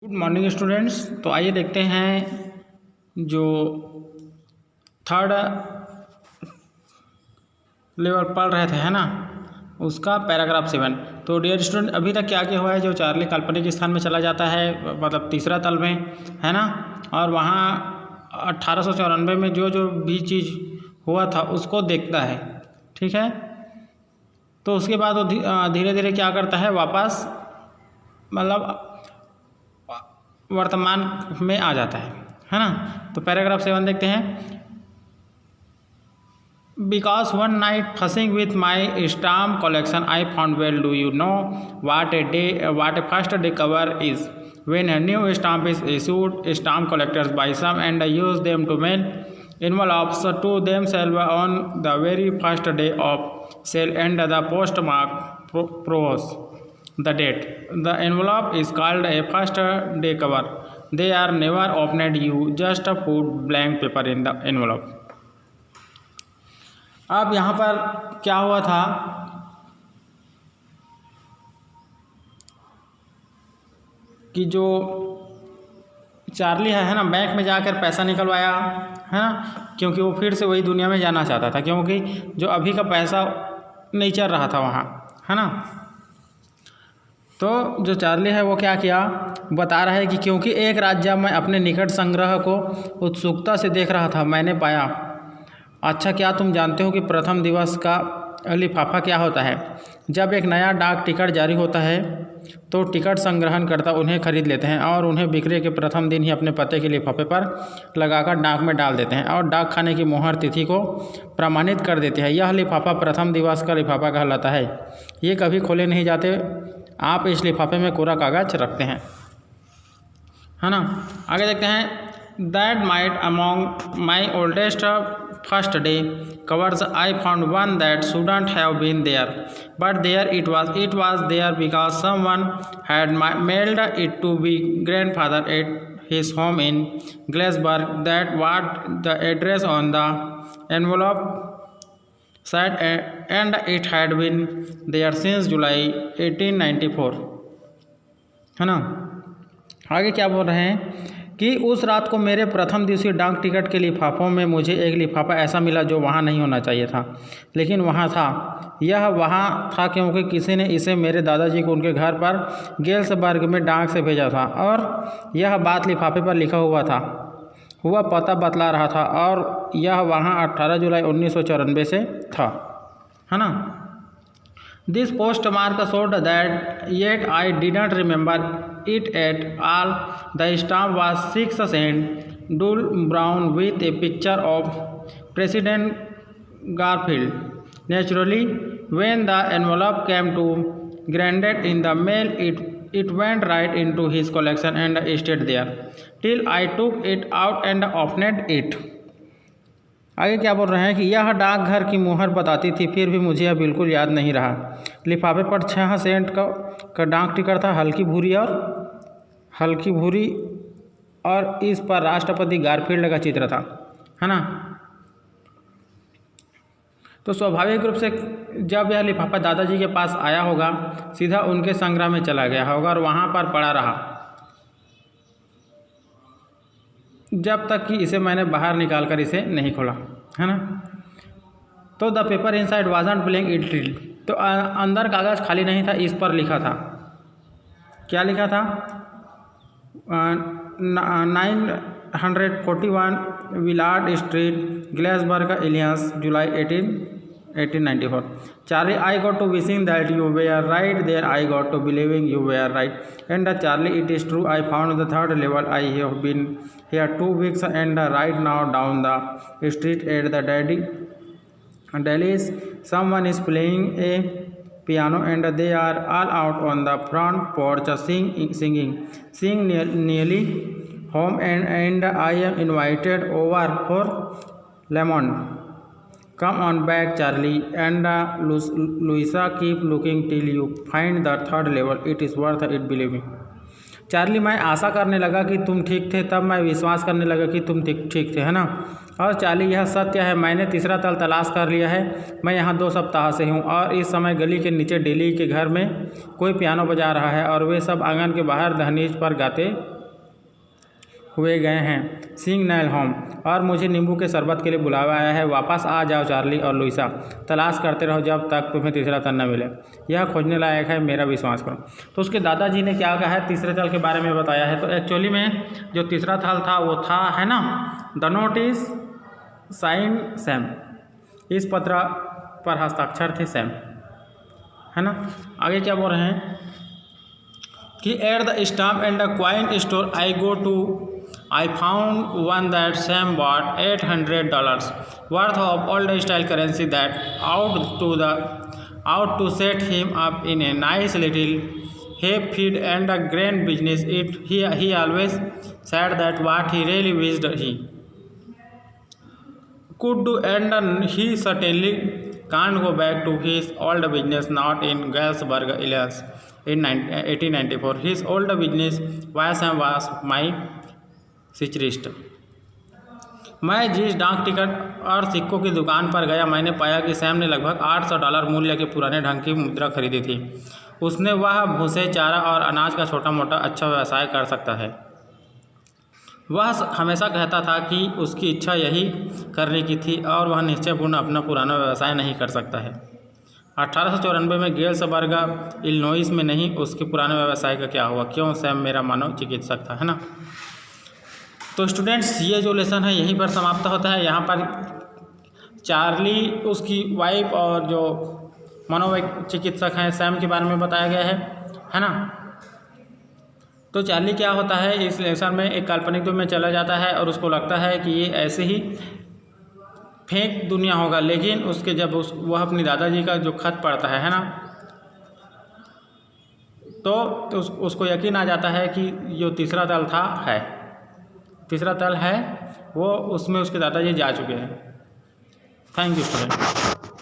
Good morning students. तो आइए देखते हैं जो थर्ड लेवल पढ़ रहे थे है ना, उसका पैराग्राफ 7। तो डियर स्टूडेंट, अभी तक क्या क्या हुआ है। जो चार्ली काल्पनिक स्थान में चला जाता है, मतलब तीसरा तल में है ना, और वहाँ 1894 में जो जो भी चीज़ हुआ था उसको देखता है, ठीक है। तो उसके बाद वो धीरे धीरे क्या करता है, वापस मतलब वर्तमान में आ जाता है ना। तो पैराग्राफ 7 देखते हैं। Because one night fussing with my stamp collection, I found, well, do you know what a first day cover is? When a new stamp is issued, stamp collectors buy some and use them to mail envelopes to themselves on the very first day of sale, and the postmark proves the date. The envelope is called a first day cover. They are never opened. You just put blank paper in the envelope. अब यहाँ पर क्या हुआ था कि जो Charlie है ना, बैंक में जाकर पैसा निकलवाया है ना, क्योंकि वो फिर से वही दुनिया में जाना चाहता था, क्योंकि जो अभी का पैसा नहीं चल रहा था वहाँ, है ना। तो जो चार्ली है वो क्या किया, बता रहा है कि क्योंकि एक रात जब मैं अपने निकट संग्रह को उत्सुकता से देख रहा था, मैंने पाया। अच्छा, क्या तुम जानते हो कि प्रथम दिवस का लिफाफा क्या होता है? जब एक नया डाक टिकट जारी होता है तो टिकट संग्रहणकर्ता उन्हें खरीद लेते हैं और उन्हें बिक्री के प्रथम दिन ही अपने पते के लिफाफे पर लगाकर डाक में डाल देते हैं और डाक खाने की मोहर तिथि को प्रमाणित कर देते हैं। यह लिफाफा प्रथम दिवस का लिफाफा कहलाता है। ये कभी खोले नहीं जाते। आप इस लिफाफे में कोरा कागज रखते हैं, है ना। आगे देखते हैं। That might among my oldest first day covers, I found one that shouldn't have been there, but there it was. It was there because someone had mailed it to my grandfather at his home in Glassburg. That what the address on the envelope said, and it had been there since July 1894, है ना। आगे क्या बोल रहे हैं कि उस रात को मेरे प्रथम दिवसीय डाक टिकट के लिफाफों में मुझे एक लिफाफा ऐसा मिला जो वहाँ नहीं होना चाहिए था, लेकिन वहाँ था। यह वहाँ था क्योंकि किसी ने इसे मेरे दादाजी को उनके घर पर गेल्सबर्ग में डाक से भेजा था, और यह बात लिफाफे पर लिखा हुआ था, हुआ पता बतला रहा था, और यह वहाँ 18 जुलाई 1994 से था, है ना। This postmark showed that, yet I didn't remember it at all. The stamp was 6 cents, dull brown with a picture of President Garfield. Naturally, when the envelope came to Granddad in the mail, it went right into his collection and stayed there till I took it out and opened it. आगे क्या बोल रहे हैं कि यह डाकघर की मुहर बताती थी, फिर भी मुझे यह बिल्कुल याद नहीं रहा। लिफाफे पर 6 सेंट का डाक टिकट था, हल्की भूरी, और इस पर राष्ट्रपति गारफील्ड का चित्र था, है ना। तो स्वाभाविक रूप से जब यह लिफाफा दादाजी के पास आया होगा, सीधा उनके संग्रह में चला गया होगा और वहाँ पर पड़ा रहा जब तक कि इसे मैंने बाहर निकाल कर इसे नहीं खोला, है ना। तो the paper inside wasn't blank, it read. तो अंदर कागज़ खाली नहीं था, इस पर लिखा था, क्या लिखा था? 941 Willard street, Galesburg, Illinois, July 1894. Charlie, I got to wishing that you were right there. I got to believing you were right. And Charlie, it is true. I found the third level. I have been here 2 weeks, and right now down the street at the Deli's, someone is playing a piano, and they are all out on the front porch singing nearly home, and I am invited over for lemon. Come on back, Charlie, and Louisa, keep looking till you find the third level. It is worth it, believe me. Charlie, मैं आशा करने लगा कि तुम ठीक थे, तब मैं विश्वास करने लगा कि तुम ठीक थे, है ना। और चार्ली, यह सत्य है, मैंने तीसरा तल तलाश कर लिया है। मैं यहाँ 2 सप्ताह से हूँ और इस समय गली के नीचे डेली के घर में कोई पियानो बजा रहा है और वे सब आंगन के बाहर दहलीज पर गाते हुए गए हैं, सिंग नाइल होम, और मुझे नींबू के शरबत के लिए बुलावा आया है। वापस आ जाओ चार्ली और लुइसा, तलाश करते रहो जब तक तुम्हें तीसरा तल न मिले। यह खोजने लायक है, मेरा विश्वास करो। तो उसके दादाजी ने क्या कहा है, तीसरे तल के बारे में बताया है। तो एक्चुअली में जो तीसरा तल था वो था, है ना, the note is sine Sam, इस पत्र पर हस्ताक्षर थे सैम, है ना। आगे क्या बोल रहे हैं कि at the stamp and the coin store I found one that Sam bought $800 worth of old style currency that out to set him up in a nice little hay feed and a grain business. He always said that what he really wished he could do, and he certainly can't go back to his old business, not in Galesburg, Illinois in 1894. His old business Sam was my सिचरिस्ट। मैं जिस डाक ticket और सिक्कों की दुकान पर गया, मैंने पाया कि सैम ने लगभग $800 मूल्य के पुराने ढंग की मुद्रा खरीदी थी। उसने वह भूसे, चारा और अनाज का छोटा मोटा अच्छा व्यवसाय कर सकता है। वह हमेशा कहता था कि उसकी इच्छा यही करने की थी और वह निश्चयपूर्ण अपना पुराना व्यवसाय नहीं कर सकता है। 1894 में गेल्सबर्ग, इलिनॉइस में नहीं, उसके पुराने व्यवसाय का क्या हुआ? क्यों? सैम मेरा मानव चिकित्सक था, है ना। तो स्टूडेंट्स, ये जो लेसन है यहीं पर समाप्त होता है। यहाँ पर चार्ली, उसकी वाइफ और जो मनोचिकित्सक हैं सैम के बारे में बताया गया है ना। तो चार्ली क्या होता है इस लेसन में, एक काल्पनिक दुनिया में चला जाता है और उसको लगता है कि ये ऐसे ही फेक दुनिया होगा, लेकिन उसके जब वह अपनी दादाजी का जो खत पढ़ता है ना, तो उसको यकीन आ जाता है कि जो तीसरा तल था तीसरा तल है वो, उसमें उसके दादाजी जा चुके हैं। Thank you student.